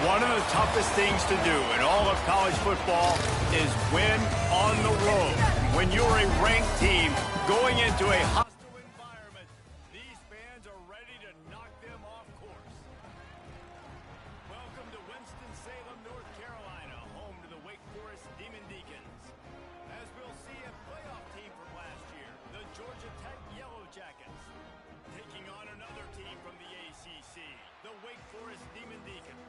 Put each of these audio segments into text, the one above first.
One of the toughest things to do in all of college football is win on the road. When you're a ranked team going into a hostile environment, these fans are ready to knock them off course. Welcome to Winston-Salem, North Carolina, home to the Wake Forest Demon Deacons. As we'll see, a playoff team from last year, the Georgia Tech Yellow Jackets, taking on another team from the ACC, the Wake Forest Demon Deacons.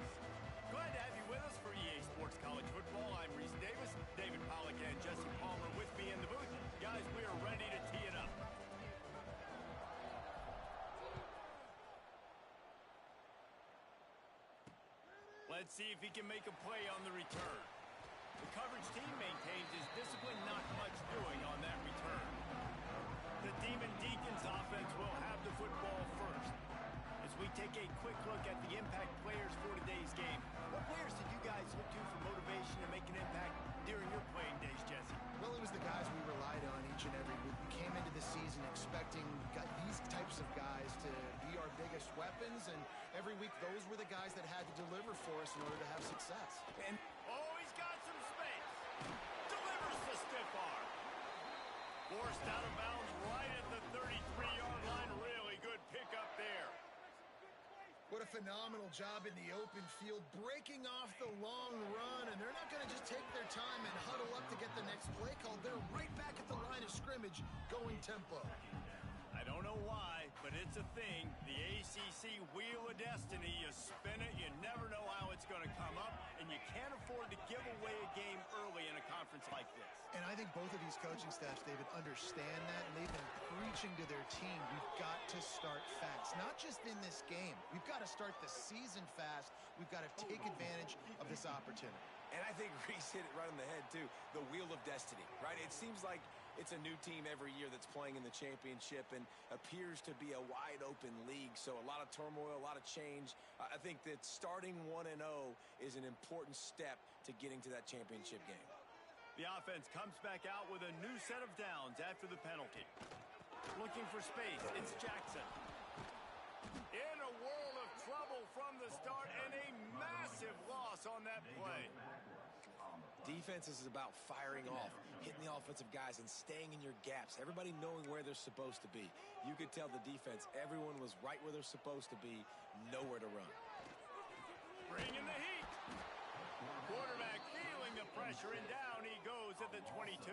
Glad to have you with us for EA Sports College Football. I'm Reese Davis, David Pollack, and Jesse Palmer with me in the booth. Guys, we are ready to tee it up. Let's see if he can make a play on the return. The coverage team maintains his discipline, not much doing on that return. The Demon Deacons offense will have the football first. As we take a quick look at the impact players for today's game, what players did you guys look to for motivation to make an impact during your playing days, Jesse? Well, it was the guys we relied on each and every week. We came into the season expecting these types of guys to be our biggest weapons, and every week those were the guys that had to deliver for us in order to have success. And he's got some space. Delivers the stiff arm. Forced out of bounds right at the 33-yard line. Really good pickup there. What a phenomenal job in the open field, breaking off the long run, and they're not going to just take their time and huddle up to get the next play called. They're right back at the line of scrimmage, going tempo. I don't know why, but it's a thing. The ACC Wheel of Destiny, you spin it, you never know how it's going to come up, and you can't afford to give away a game early in a conference like this. And I think both of these coaching staffs, David, understand that, and they've been preaching to their team, we've got to start fast. Not just in this game. We've got to start the season fast. We've got to take advantage of this opportunity. And I think Reese hit it right on the head, too. The Wheel of Destiny, right? It seems like it's a new team every year that's playing in the championship and appears to be a wide-open league. So a lot of turmoil, a lot of change. I think that starting 1-0 is an important step to getting to that championship game. The offense comes back out with a new set of downs after the penalty. Looking for space, it's Jackson. In a world of trouble from the start, and a massive loss on that play. Defense is about firing off, hitting the offensive guys, and staying in your gaps. Everybody knowing where they're supposed to be. You could tell the defense, everyone was right where they're supposed to be, nowhere to run. Bringing the heat. Quarterback feeling the pressure, and down he goes at the 22.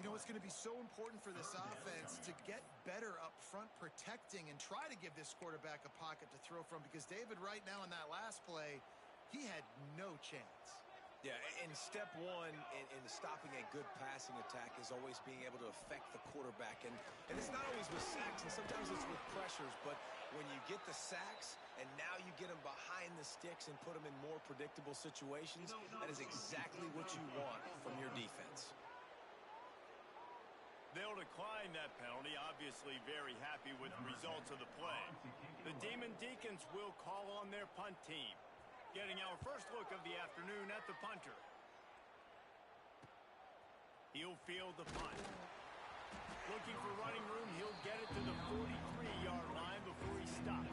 You know, it's going to be so important for this offense to get better up front protecting and try to give this quarterback a pocket to throw from, because David, right now in that last play, he had no chance. Yeah, and step one in stopping a good passing attack is always being able to affect the quarterback. And it's not always with sacks, and sometimes it's with pressures. But when you get the sacks, and now you get them behind the sticks and put them in more predictable situations, that is exactly what you want from your defense. They'll decline that penalty, obviously very happy with the results of the play. The Demon Deacons will call on their punt team. Getting our first look of the afternoon at the punter. He'll field the punt. Looking for running room, he'll get it to the 43-yard line before he stopped.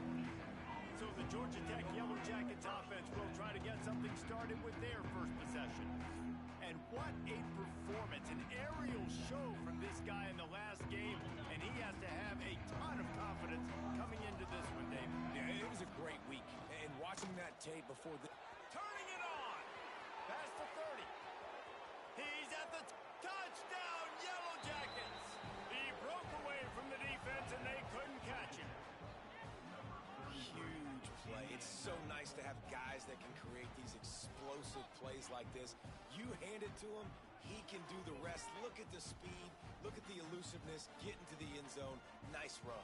So the Georgia Tech Yellow Jackets offense will try to get something started with their first possession. And what a performance, an aerial show from this guy in the last game, and he has to have a ton of confidence coming into this one, David. Yeah, it was a great week, and watching that tape before the... Turning it on! Past the 30. He's at the touchdown, Yellow Jackets! He broke away from the defense, and they couldn't catch him. Huge play. It's so nice to have guys that can create these explosive plays like this. You hand it to him, He can do the rest. Look at the speed. Look at the elusiveness. Get into the end zone. Nice run.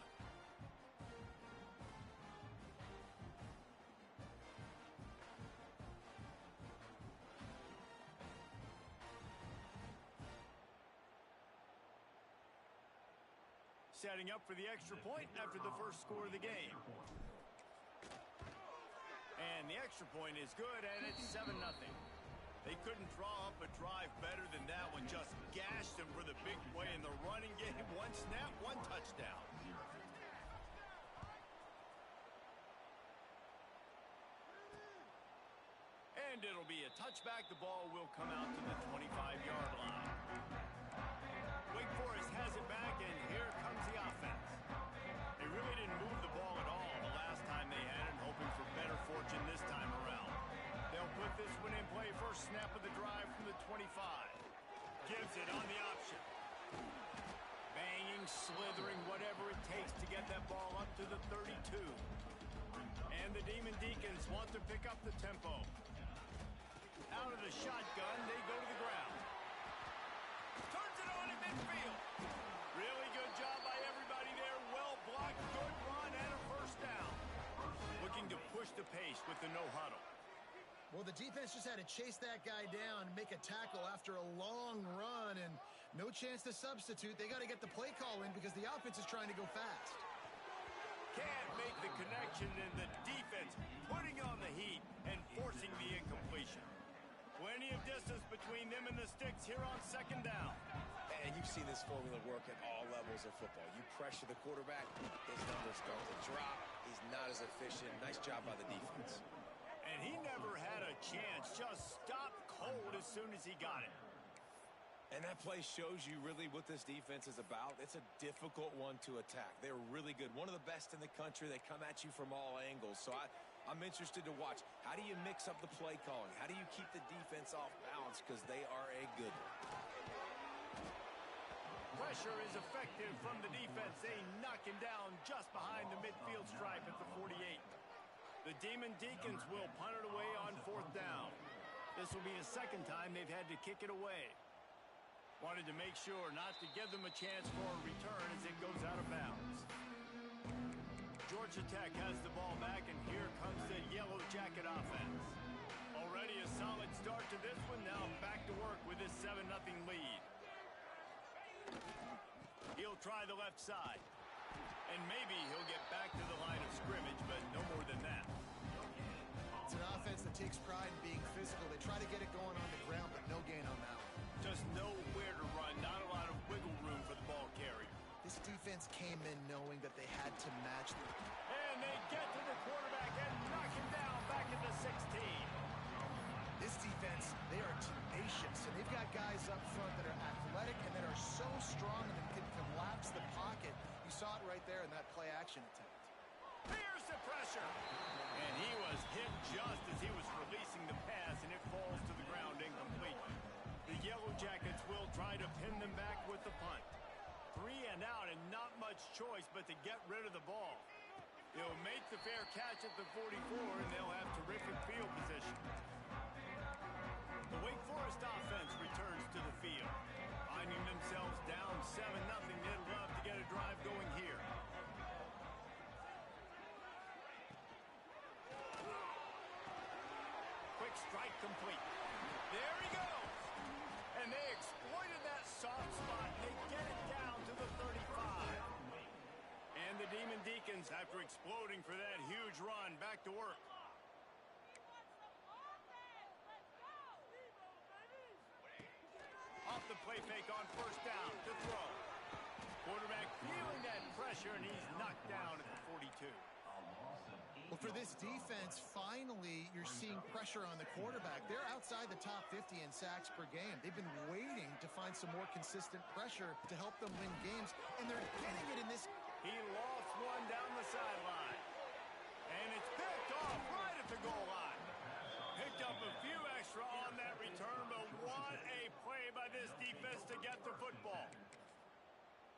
Setting up for the extra point after the first score of the game. And the extra point is good, and it's 7-0. They couldn't draw up a drive better than that one. Just gashed them for the big play in the running game. One snap, one touchdown. And it'll be a touchback. The ball will come out to the 25-yard line. Wake Forest has it back, and here comes the offense. They really didn't move the ball at all the last time they had it, hoping for better fortune this time around. They'll put this one in play. First snap of the drive from the 25. Gives it on the option. Banging, slithering, whatever it takes to get that ball up to the 32. And the Demon Deacons want to pick up the tempo. Out of the shotgun, they go to the ground. Turns it on in midfield. Really good job by everybody there. Well blocked, good run, and a first down. Looking to push the pace with the no huddle. Well, the defense just had to chase that guy down and make a tackle after a long run, and no chance to substitute. They got to get the play call in because the offense is trying to go fast. Can't make the connection, and the defense putting on the heat and forcing the incompletion. Plenty of distance between them and the sticks here on second down. And you've seen this formula work at all levels of football. You pressure the quarterback, his numbers start to drop. He's not as efficient. Nice job by the defense. And he never had a chance. Just stopped cold as soon as he got it. And that play shows you really what this defense is about. It's a difficult one to attack. They're really good. One of the best in the country. They come at you from all angles. So I'm interested to watch. How do you mix up the play calling? How do you keep the defense off balance? Because they are a good one. Pressure is effective from the defense. They knock him down just behind the midfield stripe at the 48. The Demon Deacons will punt it away on fourth down. This will be the second time they've had to kick it away. Wanted to make sure not to give them a chance for a return as it goes out of bounds. Georgia Tech has the ball back, and here comes the Yellow Jacket offense. Already a solid start to this one. Now back to work with this 7-0 lead. He'll try the left side. And maybe he'll get back to the line of scrimmage, but no more than that. It's an offense that takes pride in being physical. They try to get it going on the ground, but no gain on that one. Just nowhere to run. Not a lot of wiggle room for the ball carrier. This defense came in knowing that they had to match them. And they get to the quarterback and knock him down back at the 16. This defense, they are tenacious, and they've got guys up front that are athletic and that are so strong and can collapse the pocket. You saw it right there in that play-action attempt. Here's the pressure. And he was hit just as he was releasing the pass, and it falls to the ground incomplete. The Yellow Jackets will try to pin them back with the punt. 3 and out, and not much choice but to get rid of the ball. They'll make the fair catch at the 44, and they'll have terrific field position. The Wake Forest offense returns to the field. Finding themselves down 7-0, they'd love to get a drive going here. Quick strike complete. There he goes. And they exploited that soft spot. They get it down to the 35. And the Demon Deacons, after exploding for that huge run, back to work. Off the play fake on first down to throw. Quarterback feeling that pressure, and he's knocked down at the 42. Well, for this defense, finally, you're seeing pressure on the quarterback. They're outside the top 50 in sacks per game. They've been waiting to find some more consistent pressure to help them win games, and they're getting it in this. He lofts one down the sideline. And it's picked off right at the goal line. Picked up a few extra on that return, but what a play by this defense to get the football.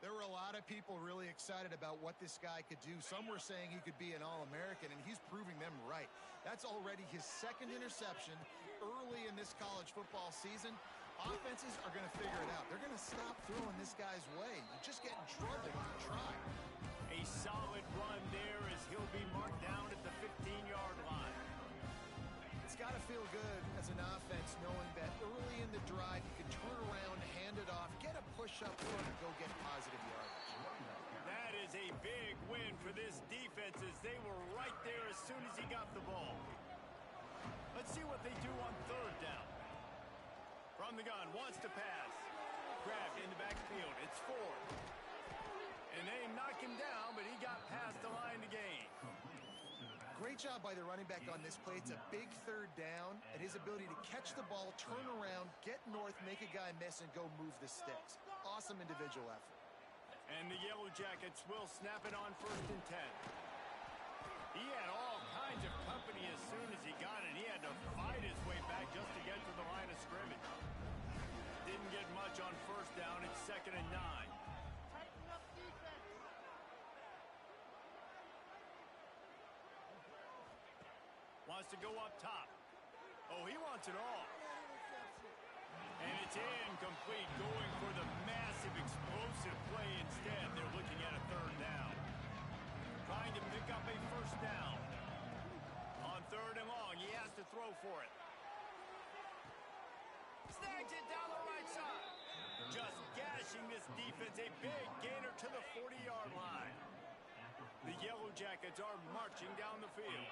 There were a lot of people really excited about what this guy could do. Some were saying he could be an All-American, and he's proving them right. That's already his second interception early in this college football season. Offenses are going to figure it out. They're going to stop throwing this guy's way. You just get in trouble if you try. A solid run there as he'll be marked down at the 15-yard line. It's got to feel good as an offense knowing that early in the drive you can turn around, hand it off, get a push up front, and go get positive yardage. That is a big win for this defense as they were right there as soon as he got the ball. Let's see what they do on third down. From the gun, wants to pass. Grabbed in the backfield. It's Ford. And they knock him down, but he got past the line to gain. Great job by the running back on this play. It's a big third down, and his ability to catch the ball, turn around, get north, make a guy miss, and go move the sticks. Awesome individual effort. And the Yellow Jackets will snap it on 1st and 10. He had all kinds of company as soon as he got it. He had to fight his way back just to get to the line of scrimmage. Didn't get much on 1st down. It's 2nd and 9. Wants to go up top. Oh, he wants it all. And it's incomplete, going for the massive explosive play instead. They're looking at a 3rd down. Trying to pick up a 1st down. On 3rd and long, he has to throw for it. Snags it down the right side. Just gashing this defense. A big gainer to the 40-yard line. The Yellow Jackets are marching down the field.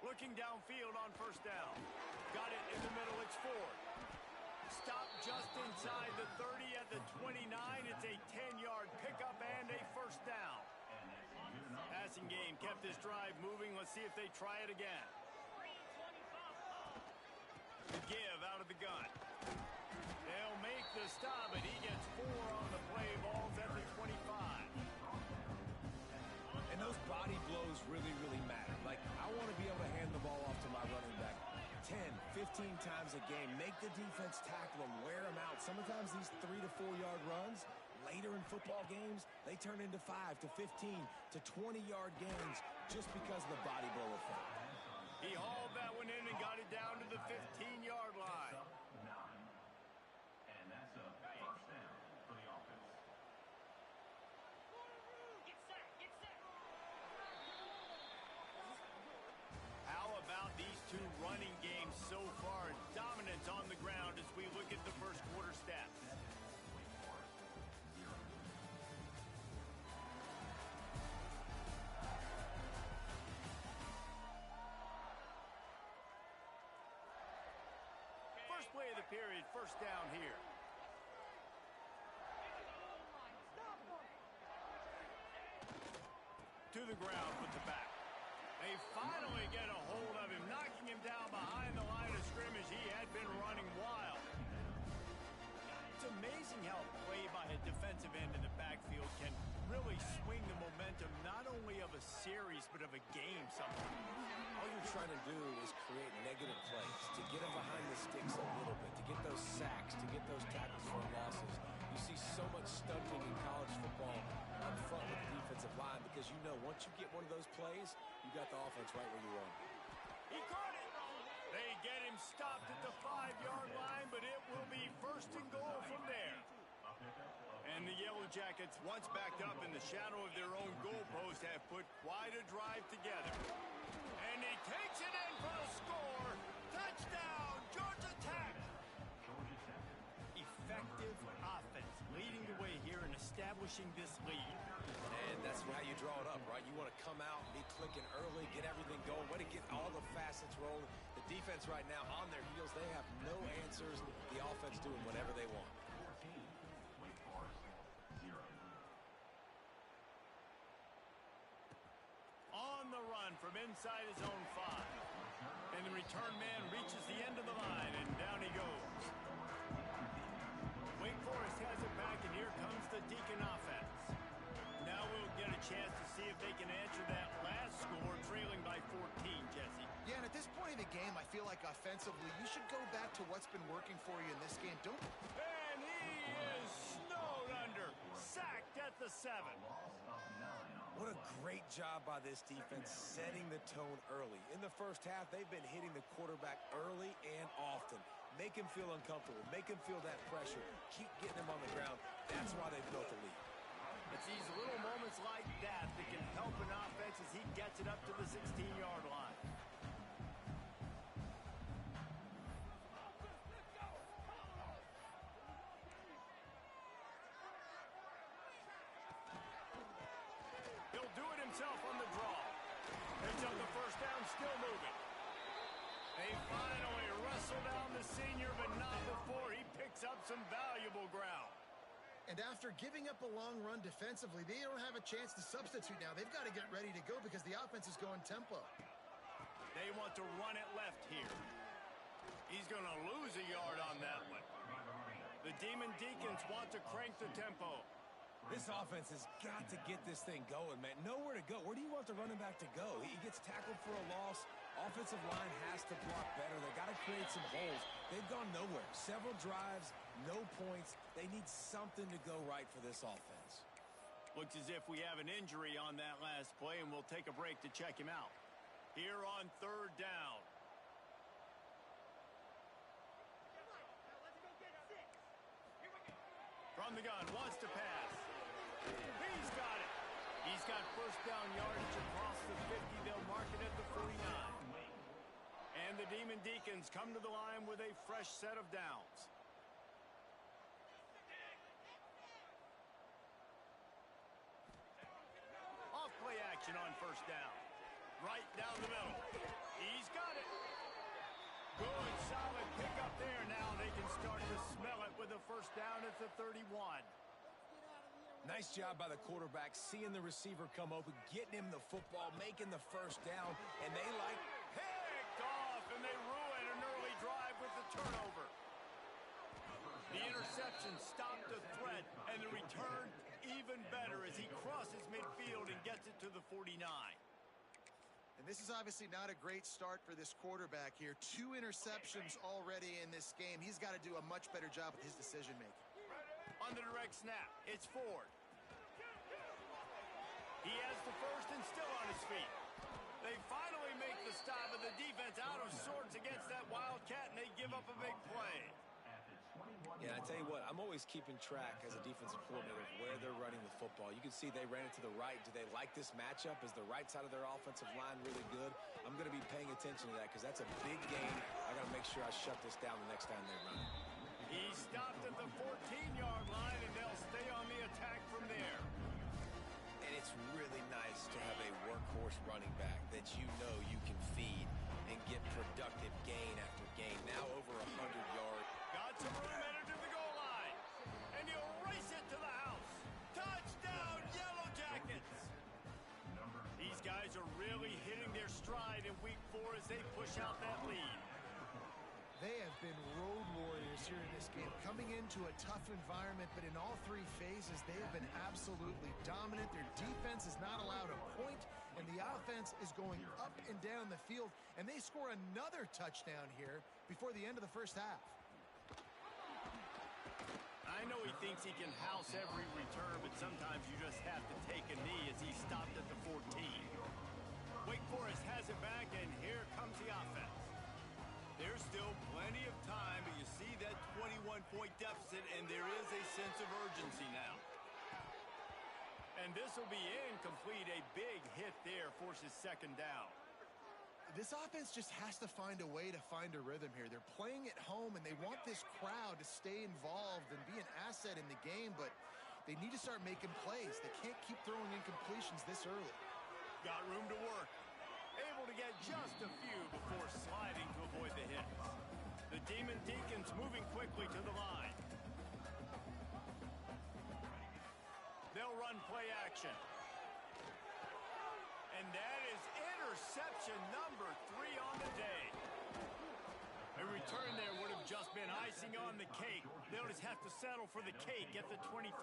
Looking downfield on 1st down. Got it in the middle. It's Ford. Stop just inside the 30 at the 29. It's a 10-yard pickup and a 1st down. Passing game kept this drive moving. Let's see if they try it again. The give out of the gun. They'll make the stop, and he gets 4 on the play. Ball's at the 25. And those body blows really, really matter. Like, I want to be able to hand the ball off to my running back 10, 15 times a game. Make the defense tackle them, wear them out. Sometimes these 3 to 4 yard runs, later in football games, they turn into 5 to 15 to 20-yard gains just because of the body blow effect. He hauled that one in and got it down to the 15-yard line. And that's a 1st down for the offense. How about these two running games so far? Dominance on the ground as we look at the 1st quarter stats. First play of the period, 1st down here. To the ground with the back. They finally get a hold of him, knocking him down behind the line of scrimmage. He had been running wild. It's amazing how play by a defensive end in the backfield can really swing the momentum not only of a series but of a game sometimes. All you're trying to do is create negative plays, to get them behind the sticks a little bit, to get those sacks, to get those tackles for losses. You see so much stunting in college football up front with the defensive line because you know once you get one of those plays, you got the offense right where you want. He caught it. They get him stopped at the 5-yard line, but it will be 1st and goal from there. And the Yellow Jackets, once backed up in the shadow of their own goalpost, have put quite a drive together. And he takes it in for a score. Touchdown, Georgia Tech. Effective offense leading the way here and establishing this lead. And that's how you draw it up, right? You want to come out and be clicking early, get everything going, way to get all the facets rolling. The defense right now on their heels, they have no answers. The offense doing whatever they want. 14, Wake Forest, 0. On the run from inside his own 5. And the return man reaches the end of the line, and down he goes. Wake Forest has it back, and here comes the Deacon offense. Now we'll get a chance to see if they can answer that last score, trailing by 14, Jesse. Yeah, and at this point in the game, I feel like offensively, you should go back to what's been working for you in this game. Don't. And he is snowed under, sacked at the 7. What a great job by this defense setting the tone early. In the 1st half, they've been hitting the quarterback early and often. Make him feel uncomfortable. Make him feel that pressure. Keep getting him on the ground. That's why they've built the lead. It's these little moments like that that can help an offense as he gets it up to the 16-yard line. He'll do it himself on the draw. Picks up the first down, still moving. They finally wrestle down the senior, but not before he picks up some valuable ground. And after giving up a long run defensively, they don't have a chance to substitute now. They've got to get ready to go because the offense is going tempo. They want to run it left here. He's going to lose a yard on that one. The Demon Deacons want to crank the tempo. This offense has got to get this thing going, man. Nowhere to go. Where do you want the running back to go? He gets tackled for a loss. Offensive line has to block better. They got to create some holes. They've gone nowhere. Several drives, no points. They need something to go right for this offense. Looks as if we have an injury on that last play, and we'll take a break to check him out. Here on third down. From the gun, wants to pass. He's got it. He's got first down yardage across the 50. They'll mark it at the 49. And the Demon Deacons come to the line with a fresh set of downs. Off play action on first down. Right down the middle. He's got it. Good, solid pickup there. Now they can start to smell it with a first down at the 31. Nice job by the quarterback, seeing the receiver come open, getting him the football, making the first down, and they picked off, and they ruin an early drive with the turnover. The interception stopped the threat, and the return even better as he crosses midfield and gets it to the 49. And this is obviously not a great start for this quarterback here. 2 interceptions already in this game. He's got to do a much better job with his decision-making. On the direct snap, it's Ford. He has the first and still on his feet. They finally make the stop, and the defense out of sorts against that Wildcat, and they give up a big play. Yeah, I tell you what, I'm always keeping track as a defensive coordinator of where they're running the football. You can see they ran it to the right. Do they like this matchup? Is the right side of their offensive line really good? I'm going to be paying attention to that because that's a big game. I got to make sure I shut this down the next time they run it. He stopped at the 14-yard line, and they'll stay on the attack from there. And it's really nice to have a workhorse running back that you know you can feed and get productive gain after gain. Now over 100 yards. Got some room headed to the goal line. And he'll race it to the house. Touchdown, Yellow Jackets. These guys are really hitting their stride in week 4 as they push out that lead. They have been road warriors here in this game, coming into a tough environment, but in all 3 phases, they have been absolutely dominant. Their defense is not allowed a point, and the offense is going up and down the field, and they score another touchdown here before the end of the first half. I know he thinks he can house every return, but sometimes you just have to take a knee as he stopped at the 14. Wake Forest has it back, and here comes the offense. There's still plenty of time, but you see that 21-point deficit, and there is a sense of urgency now. And this will be incomplete. A big hit there forces second down. This offense just has to find a way to find a rhythm here. They're playing at home, and they want this crowd to stay involved and be an asset in the game, but they need to start making plays. They can't keep throwing incompletions this early. Got room to work. Able to get just a few before sliding to avoid the hits. The Demon Deacons moving quickly to the line. They'll run play action. And that is interception number 3 on the day. A return there would have just been icing on the cake. They'll just have to settle for the cake at the 23.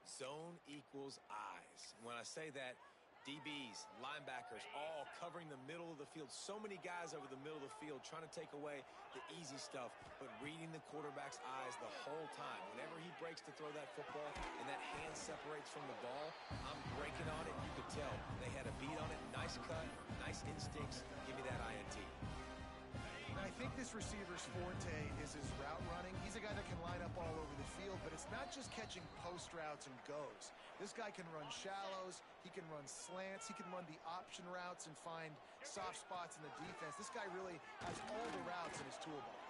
Zone equals eyes. When I say that, DBs, linebackers, all covering the middle of the field. So many guys over the middle of the field trying to take away the easy stuff, but reading the quarterback's eyes the whole time. Whenever he breaks to throw that football and that hand separates from the ball, I'm breaking on it. You could tell they had a beat on it. Nice cut, nice instincts. Give me that INT. I think this receiver's forte is his route running. He's a guy that can line up all over the field, but it's not just catching post routes and goes. This guy can run shallows, he can run slants, he can run the option routes and find soft spots in the defense. This guy really has all the routes in his toolbox.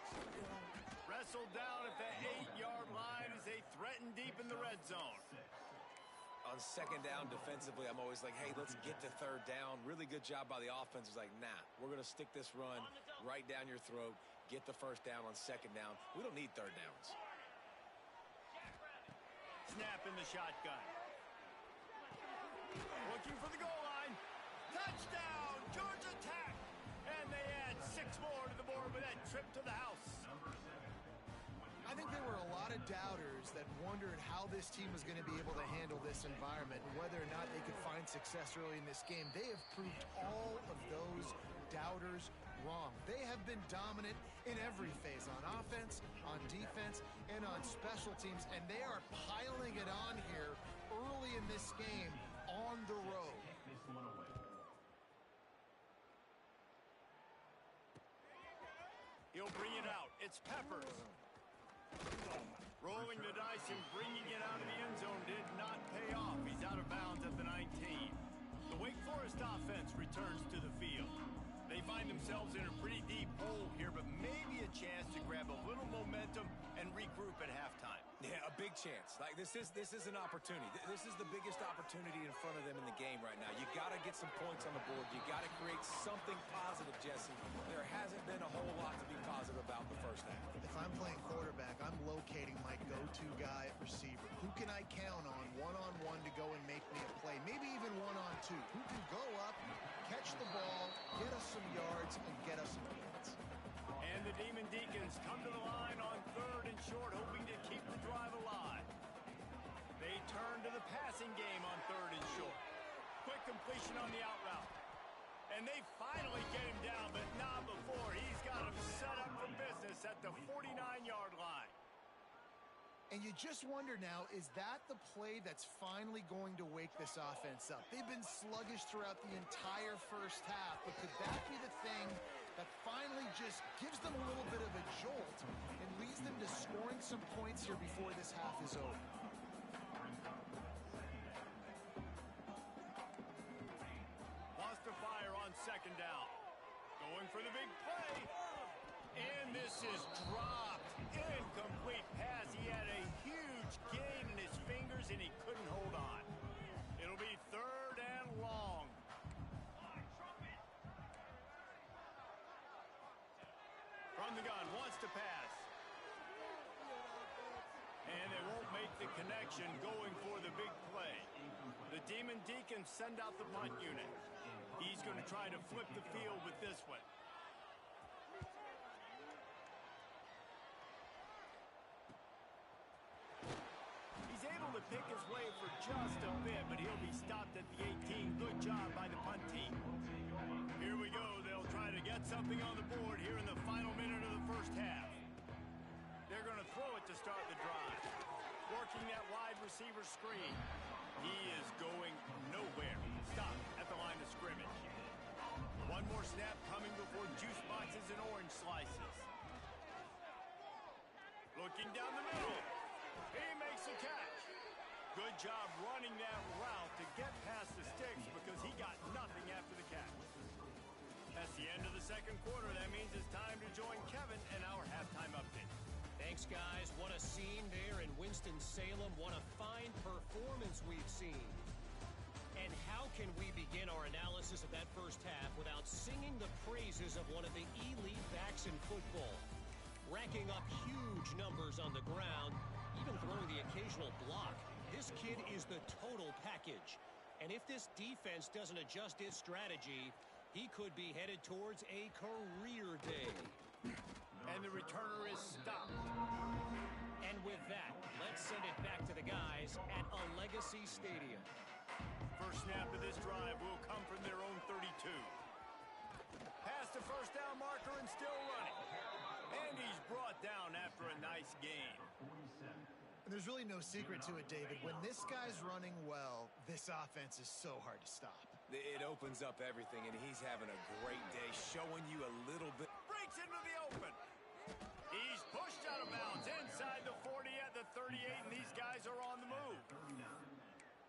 Wrestled down at the 8-yard line as they threaten deep in the red zone. On second down defensively, I'm always like, hey, let's get to third down. Really good job by the offense. It's like, nah, we're going to stick this run right down your throat, get the first down on second down. We don't need third downs. Snap in the shotgun. Looking for the goal line. Touchdown, Georgia Tech. And they add 6 more to the board with that trip to the house. I think there were a lot of doubters that wondered how this team was going to be able to handle this environment and whether or not they could find success early in this game. They have proved all of those doubters wrong. They have been dominant in every phase, on offense, on defense, and on special teams, and they are piling it on here early in this game on the road. He'll bring it out. It's Peppers. Rolling the dice and bringing it out of the end zone did not pay off. He's out of bounds at the 19. The Wake Forest offense returns to the field. They find themselves in a pretty deep hole here, but maybe a chance to grab a little momentum and regroup at halftime. Yeah, a big chance. Like this is an opportunity. This is the biggest opportunity in front of them in the game right now. You got to get some points on the board. You got to create something positive, Jesse. There hasn't been a whole lot to be positive about the first half. If I'm playing quarterback, I'm locating my go-to guy at receiver. Who can I count on one-on-one to go and make me a play? Maybe even one-on-two. Who can go up, catch the ball, get us some yards, and get us some points? And the Demon Deacons come to the line on 3rd and short, hoping to keep the drive alive. They turn to the passing game on 3rd and short. Quick completion on the out route. And they finally get him down, but not before. He's got him set up for business at the 49-yard line. And you just wonder now, is that the play that's finally going to wake this offense up? They've been sluggish throughout the entire first half, but could that be the thing that finally just gives them a little bit of a jolt and leads them to scoring some points here before this half is over? Lost to fire on second down. Going for the big play. And this is dropped. Incomplete pass. He had a huge gain in his fingers and he couldn't hold on. It'll be 3rd and long. From the gun, wants to pass. And they won't make the connection, going for the big play. The Demon Deacons send out the punt unit. He's going to try to flip the field with this one. He's able to pick his way for just a bit, but he'll be stopped at the 18. Good job by the punt team. Here we go. They'll try to get something on the board here in the final minute of the first half. They're going to throw it to start the drive. Working that wide receiver screen. He is going nowhere. Stop at the line of scrimmage. One more snap coming before juice boxes and orange slices. Looking down the middle. He makes a catch. Good job running that route to get past the sticks because he got nothing after the catch. That's the end of the second quarter. That means it's time to join Kevin in our halftime update. Thanks, guys. What a scene there in Winston-Salem. What a fine performance we've seen. And how can we begin our analysis of that first half without singing the praises of one of the elite backs in football? Racking up huge numbers on the ground, even throwing the occasional block. This kid is the total package. And if this defense doesn't adjust its strategy, he could be headed towards a career day. And the returner is stopped. And with that, let's send it back to the guys at a Legacy Stadium. First snap of this drive will come from their own 32. Past the first down marker and still running. And he's brought down after a nice gain. And there's really no secret to it, David. When this guy's running well, this offense is so hard to stop. It opens up everything, and he's having a great day, showing you a little bit. Breaks into the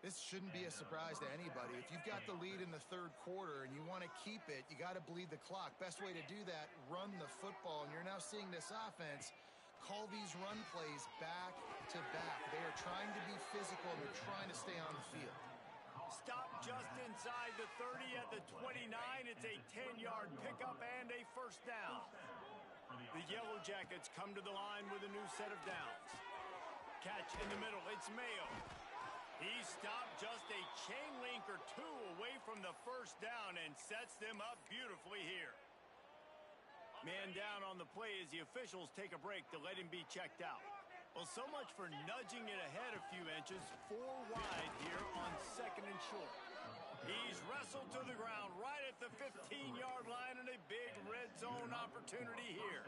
This shouldn't be a surprise to anybody. If you've got the lead in the third quarter and you want to keep it, you got to bleed the clock. Best way to do that, run the football. And you're now seeing this offense call these run plays back to back. They are trying to be physical, and they're trying to stay on the field. Stop just inside the 30 at the 29. It's a 10-yard pickup and a first down. The Yellow Jackets come to the line with a new set of downs. Catch in the middle. It's Mayo. He stopped just a chain link or two away from the first down and sets them up beautifully here. Man down on the play as the officials take a break to let him be checked out. Well, so much for nudging it ahead a few inches. 4 wide here on second and short. He's wrestled to the ground right at the 15-yard line, and a big red zone opportunity here.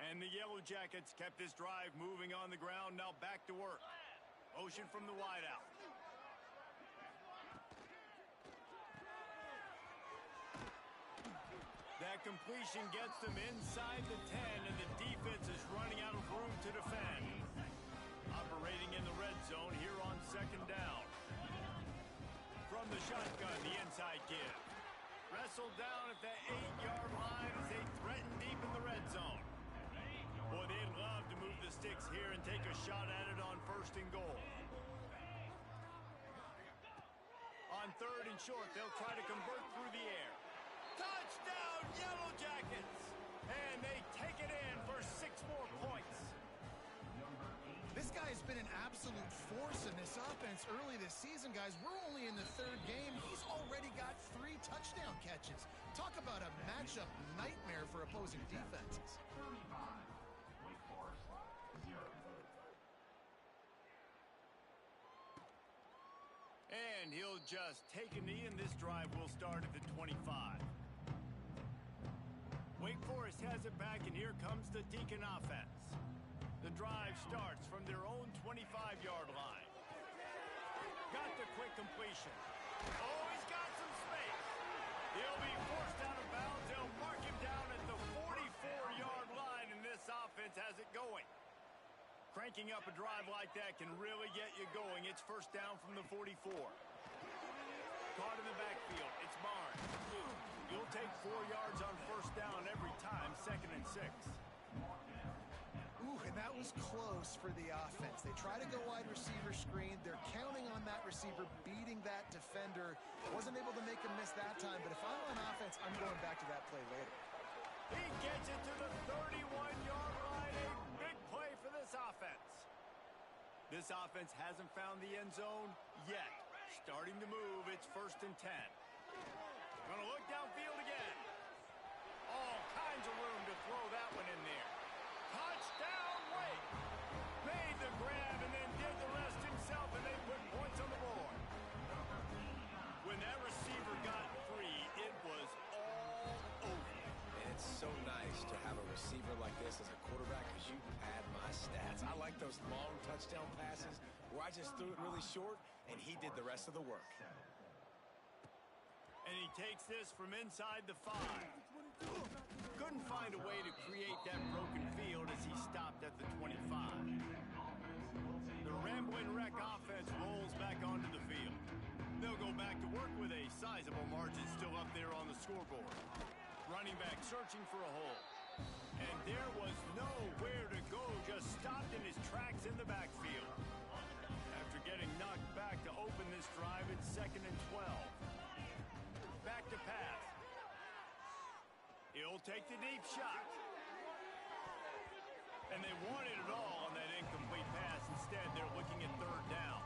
And the Yellow Jackets kept this drive moving on the ground. Now back to work. Motion from the wideout. That completion gets them inside the 10, and the defense is running out of room to defend. Operating in the red zone here on second down. From the shotgun, the inside give. Wrestled down at the 8-yard line as they threaten deep in the red zone. Boy, they'd love to move the sticks here and take a shot at it on first and goal. On third and short, they'll try to convert through the air. Touchdown, Yellow Jackets! And they take it in for 6 more points. This guy's been an absolute force in this offense early this season, guys. We're only in the third game. He's already got 3 touchdown catches. Talk about a matchup nightmare for opposing defenses. 35. Wake Forest, 0. And he'll just take a knee, and this drive will start at the 25. Wake Forest has it back, and here comes the Deacon offense. The drive starts from their own 25-yard line. Got the quick completion. Oh, he's got some space. He'll be forced out of bounds. They'll mark him down at the 44-yard line, and this offense has it going. Cranking up a drive like that can really get you going. It's first down from the 44. Caught in the backfield. It's Barnes. You'll take 4 yards on first down every time, second and 6. Ooh, and that was close for the offense. They try to go wide receiver screen. They're counting on that receiver beating that defender. Wasn't able to make him miss that time, but if I'm on offense, I'm going back to that play later. He gets it to the 31-yard line. A big play for this offense. This offense hasn't found the end zone yet. Starting to move. It's first and 10. Gonna look downfield again. All kinds of room to throw that one in there. Touchdown, Wake. Made the grab and then did the rest himself, and they put points on the board. When that receiver got free, it was all over. And it's so nice to have a receiver like this as a quarterback because you pad my stats. I like those long touchdown passes where I just threw it really short, and he did the rest of the work. And he takes this from inside the 5. Couldn't find a way to create that broken field as he stopped at the 25. The rambling wreck offense rolls back onto the field. They'll go back to work with a sizable margin still up there on the scoreboard. Running back searching for a hole. And there was nowhere to go, just stopped in his tracks in the backfield. After getting knocked back to open this drive, it's second and 12. Back to pass. He'll take the deep shot. And they wanted it all on that incomplete pass. Instead, they're looking at third down.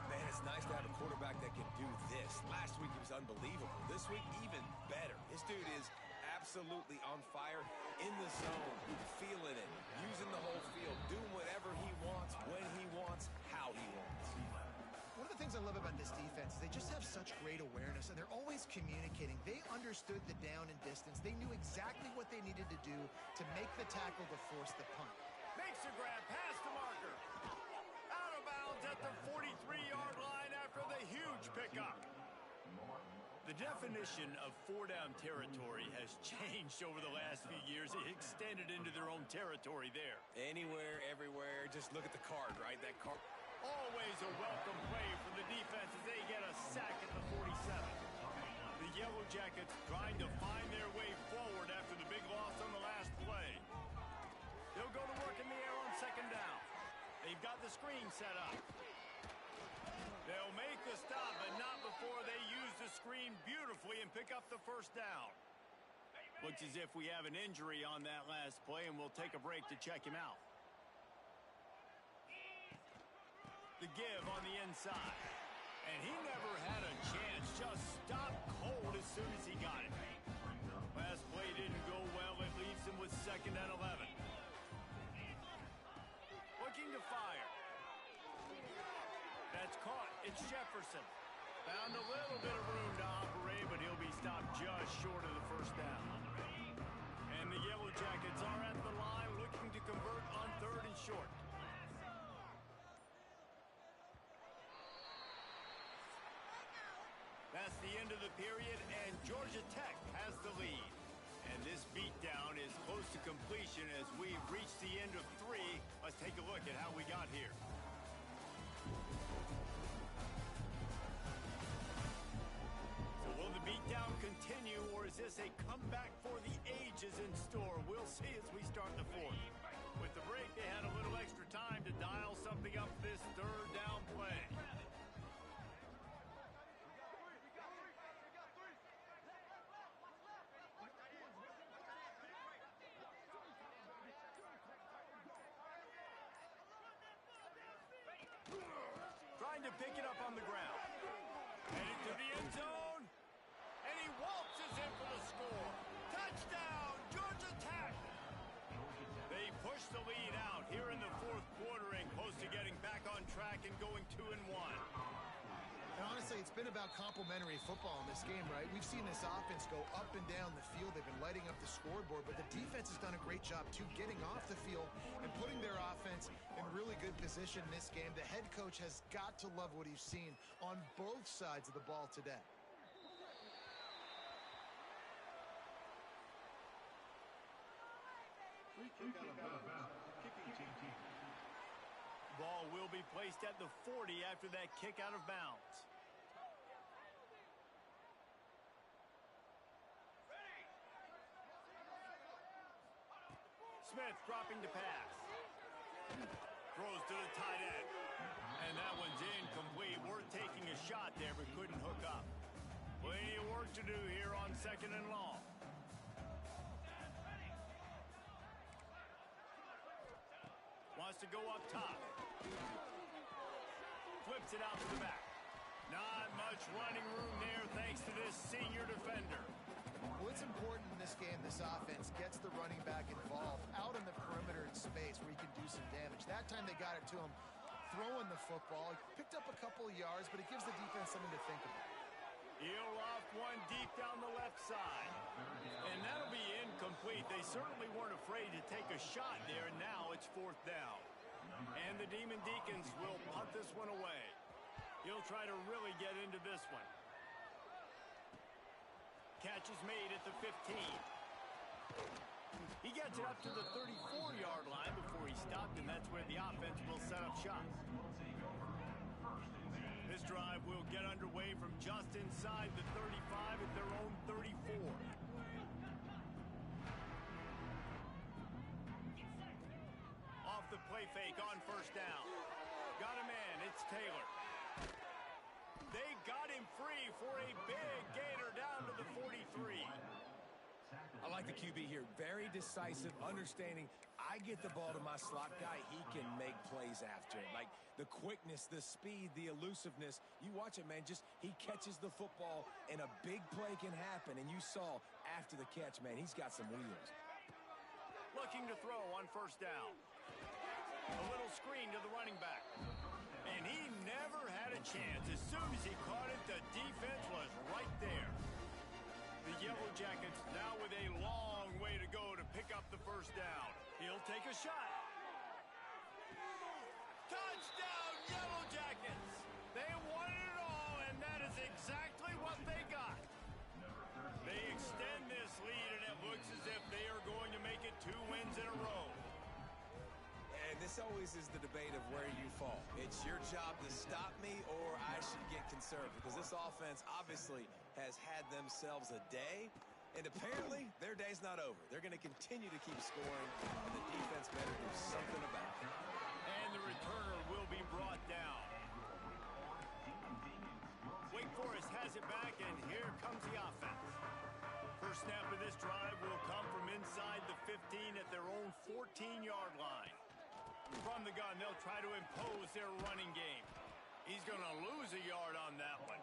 Man, it's nice to have a quarterback that can do this. Last week, he was unbelievable. This week, even better. This dude is absolutely on fire, in the zone, feeling it, using the whole field, doing whatever he wants, when he wants, how he wants. One of the things I love about this defense is they just have such great awareness, and they're always communicating. They understood the down and distance. They knew exactly what they needed to do to make the tackle to force the punt. Makes a grab, past the marker. Out of bounds at the 43-yard line after the huge pickup. The definition of 4-down territory has changed over the last few years. It extended into their own territory there. Anywhere, everywhere, just look at the card, right? That card. Always a welcome play for the defense as they get a sack at the 47. The Yellow Jackets trying to find their way forward after the big loss on the last play. They'll go to work in the air on second down. They've got the screen set up. They'll make the stop, but not before they use the screen beautifully and pick up the first down. Looks as if we have an injury on that last play, and we'll take a break to check him out. The give on the inside. And he never had a chance. Just stopped cold as soon as he got it. Last play didn't go well. It leaves him with 2nd and 11. Looking to fire. That's caught. It's Jefferson. Found a little bit of room to operate, but he'll be stopped just short of the first down. And the Yellow Jackets are at the line looking to convert on 3rd and short. That's the end of the period, and Georgia Tech has the lead. And this beatdown is close to completion as we've reached the end of 3. Let's take a look at how we got here. So will the beatdown continue, or is this a comeback for the ages in store? We'll see as we start the 4th. With the break, they had a little extra time to dial something up this 3rd down play. Trying to pick it up on the ground. Headed to the end zone. And he waltzes in for the score. Touchdown, Georgia Tech. They push the lead out here in the 4th quarter and close to getting back on track and going 2-1. And honestly, it's been about complementary football in this game, right? We've seen this offense go up and down the field. They've been lighting up the scoreboard, but the defense has done a great job, too, getting off the field and putting their offense in really good position in this game. The head coach has got to love what he's seen on both sides of the ball today. Ball will be placed at the 40 after that kick out of bounds. Smith dropping to pass. Throws to the tight end. And that one's incomplete. Worth taking a shot there, but couldn't hook up. Plenty of work to do here on 2nd and long. Wants to go up top. Flips it out to the back. Not much running room there thanks to this senior defender. Well, it's important in this game, this offense gets the running back involved out in the perimeter in space where he can do some damage. That time they got it to him throwing the football. He picked up a couple of yards, but it gives the defense something to think about. He'll loft one deep down the left side. And that'll be incomplete. They certainly weren't afraid to take a shot there, and now it's 4th down. And the Demon Deacons will punt this one away. He'll try to really get into this one. Catch is made at the 15. He gets it up to the 34-yard line before he stopped, and that's where the offense will set up shop. This drive will get underway from just inside the 35 at their own 34. Off the play fake on 1st down. Got a man, it's Taylor. They got him free for a big gainer down to the 43. I like the QB here. Very decisive, understanding. I get the ball to my slot guy. He can make plays after it. Like the quickness, the speed, the elusiveness. You watch it, man. Just he catches the football, and a big play can happen. And you saw after the catch, man, he's got some wheels. Looking to throw on 1st down. A little screen to the running back. And he never had a chance. As soon as he caught it, the defense was right there. The Yellow Jackets now with a long way to go to pick up the 1st down. He'll take a shot. Touchdown, Yellow Jackets! They won it all, and that is exactly what they got. They extend this lead, and it looks as if they are going to make it 2 wins in a row. And this this always is the debate of where you fall. It's your job to stop me or I should get conservative because this offense obviously has had themselves a day, and apparently their day's not over. They're going to continue to keep scoring, and the defense better do something about it. And the returner will be brought down. Wake Forest has it back, and here comes the offense. First snap of this drive will come from inside the 15 at their own 14-yard line. From the gun, they'll try to impose their running game. He's going to lose a yard on that one.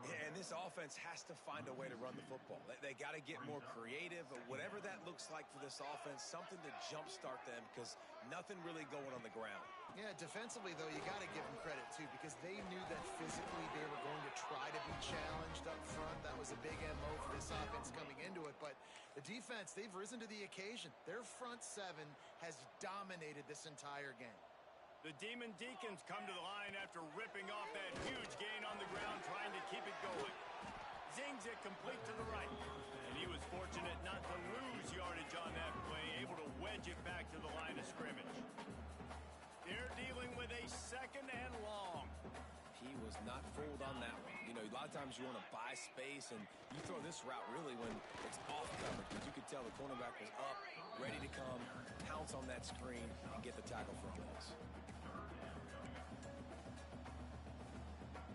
And this offense has to find a way to run the football. They got to get more creative, whatever that looks like for this offense, something to jumpstart them because nothing really going on the ground. Yeah, defensively, though, you got to give them credit, too, because they knew that physically they were going to try to be challenged up front. That was a big MO for this offense coming into it. But the defense, they've risen to the occasion. Their front seven has dominated this entire game. The Demon Deacons come to the line after ripping off that huge gain on the ground, trying to keep it going. Zings it complete to the right. And he was fortunate not to lose yardage on that play, able to wedge it back to the line of scrimmage. They're dealing with a second and long. He was not fooled on that one. You know, a lot of times you want to buy space, and you throw this route really when it's off coverage, because you could tell the cornerback was up, ready to come, pounce on that screen, and get the tackle for a loss.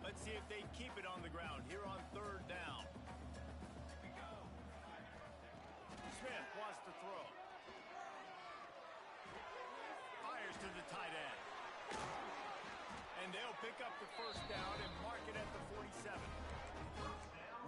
Let's see if they keep it on the ground here on third down. Smith wants to throw. Fires to the tight end. And they'll pick up the first down and mark it at the 47.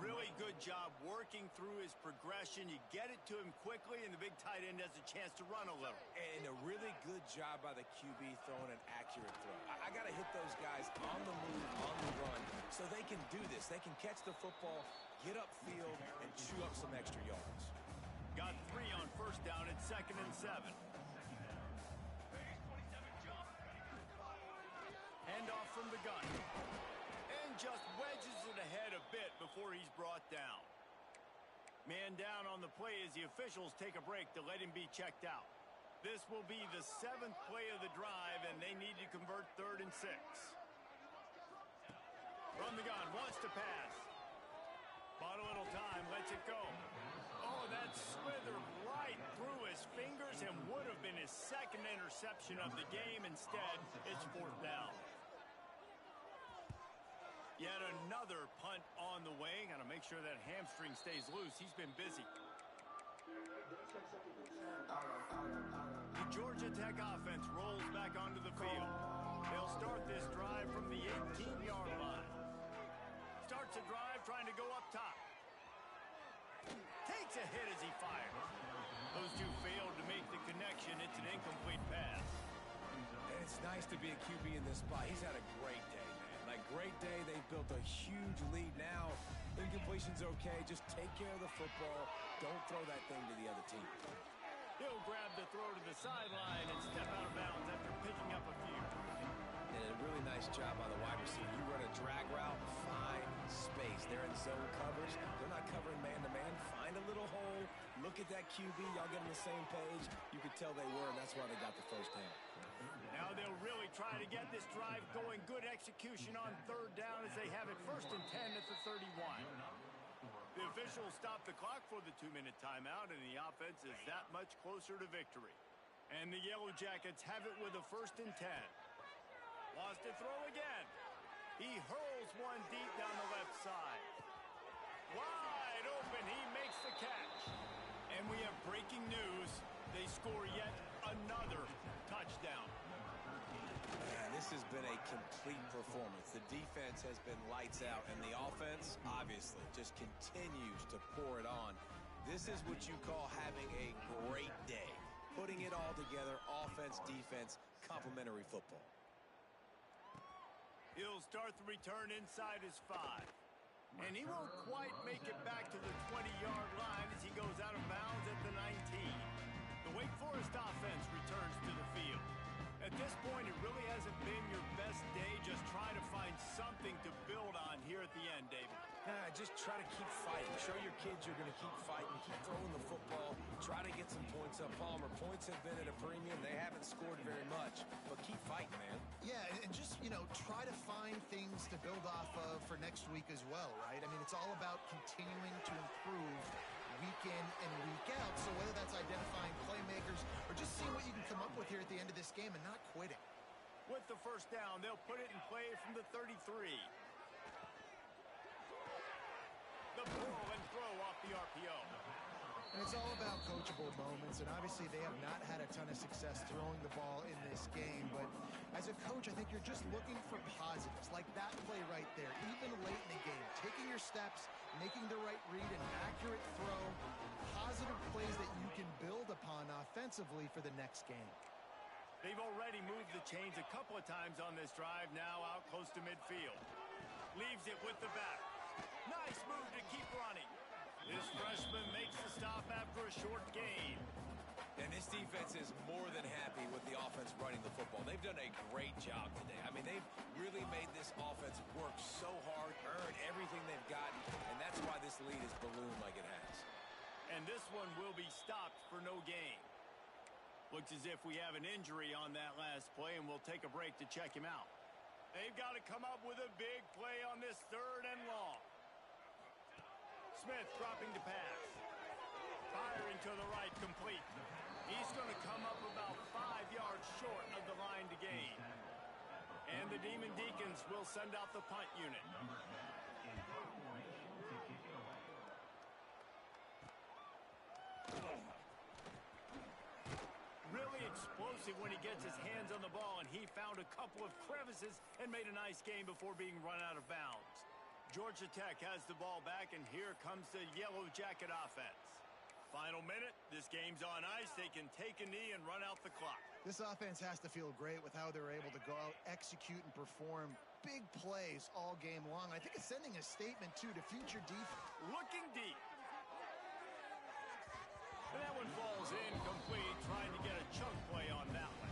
Really good job working through his progression. You get it to him quickly, and the big tight end has a chance to run a little. And a really good job by the QB throwing an accurate throw. I got to hit those guys on the move, on the run, so they can do this. They can catch the football, get upfield, and chew up some extra yards. Got 3 on first down at 2nd and 7. Handoff from the gun. And just wedges it ahead a bit before he's brought down. Man down on the play as the officials take a break to let him be checked out. This will be the 7th play of the drive, and they need to convert 3rd and 6. From the gun, wants to pass. Bought a little time, lets it go. Oh, that slithered right through his fingers and would have been his 2nd interception of the game. Instead, it's 4th down. Yet another punt on the way. Got to make sure that hamstring stays loose. He's been busy. The Georgia Tech offense rolls back onto the field. They'll start this drive from the 18-yard line. Starts a drive trying to go up top. Takes a hit as he fires. Those two failed to make the connection. It's an incomplete pass. And it's nice to be a QB in this spot. He's had a great day. Great day. They've built a huge lead now. Incompletion's okay. Just take care of the football. Don't throw that thing to the other team. He'll grab the throw to the sideline and step out of bounds after picking up a few. And a really nice job by the wide receiver. You run a drag route, find space. They're in zone coverage. They're not covering man-to-man. Find a little hole. Look at that QB. Y'all get on the same page. You could tell they were, and that's why they got the first down. Now they'll really try to get this drive going. Good execution on 3rd down as they have it 1st and 10 at the 31. The officials stop the clock for the 2-minute timeout, and the offense is that much closer to victory. And the Yellow Jackets have it with a 1st and 10. Wants to throw again. He hurls one deep down the left side. Wide open. He makes the catch. And we have breaking news. They score yet another touchdown. Man, this has been a complete performance. The defense has been lights out, and the offense, obviously, just continues to pour it on. This is what you call having a great day. Putting it all together, offense, defense, complementary football. He'll start the return inside his 5. And he won't quite make it back to the 20-yard line as he goes out of bounds at the 19. The Wake Forest offense returns to the field. At this point, it really hasn't been your best day. Just try to find something to build on here at the end, David. Just try to keep fighting. Show your kids you're going to keep fighting. Keep throwing the football. Try to get some points up. Palmer, points have been at a premium. They haven't scored very much, but keep fighting, man. Yeah, and just, try to find things to build off of for next week as well, right? I mean, it's all about continuing to improve week in and week out. So whether that's identifying playmakers or just seeing what you can come up with here at the end of this game and not quitting. With the first down, they'll put it in play from the 33. The pull and throw off the RPO. And it's all about coachable moments, and obviously they have not had a ton of success throwing the ball in this game, but as a coach, I think you're just looking for positives, like that play right there, even late in the game, taking your steps, making the right read, an accurate throw, positive plays that you can build upon offensively for the next game. They've already moved the chains a couple of times on this drive, now out close to midfield. Leaves it with the back. Nice move to keep running. This freshman makes the stop after a short gain. And this defense is more than happy with the offense running the football. They've done a great job today. I mean, they've really made this offense work so hard, earn everything they've gotten, and that's why this lead is ballooned like it has. And this one will be stopped for no gain. Looks as if we have an injury on that last play, and we'll take a break to check him out. They've got to come up with a big play on this 3rd and long. Smith dropping to pass. Firing to the right, complete. He's going to come up about 5 yards short of the line to gain. And the Demon Deacons will send out the punt unit. Really explosive when he gets his hands on the ball, and he found a couple of crevices and made a nice game before being run out of bounds. Georgia Tech has the ball back, and here comes the Yellow Jacket offense. Final minute, this game's on ice. They can take a knee and run out the clock. This offense has to feel great with how they're able to go out, execute, and perform big plays all game long. I think it's sending a statement, too, to future defense. Looking deep. And that one falls incomplete, trying to get a chunk play on that one.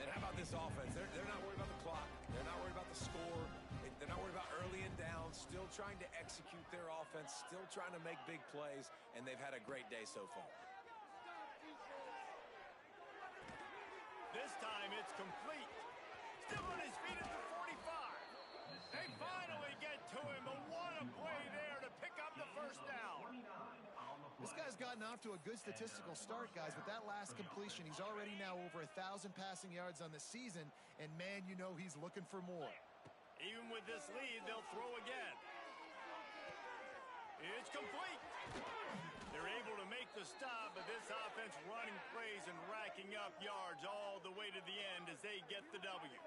And how about this offense? They're not worried about the clock. They're not worried about the score. They're not worried about early and down. Still trying to execute their offense. Still trying to make big plays. And they've had a great day so far. This time it's complete. Still on his feet at the 45. They finally get to him, but what a play there to pick up the first down. This guy's gotten off to a good statistical start, guys. With that last completion, he's already now over 1,000 passing yards on the season, and man, you know he's looking for more. Even with this lead, they'll throw again. It's complete. They're able to make the stop, but this offense running plays and racking up yards all the way to the end as they get the W.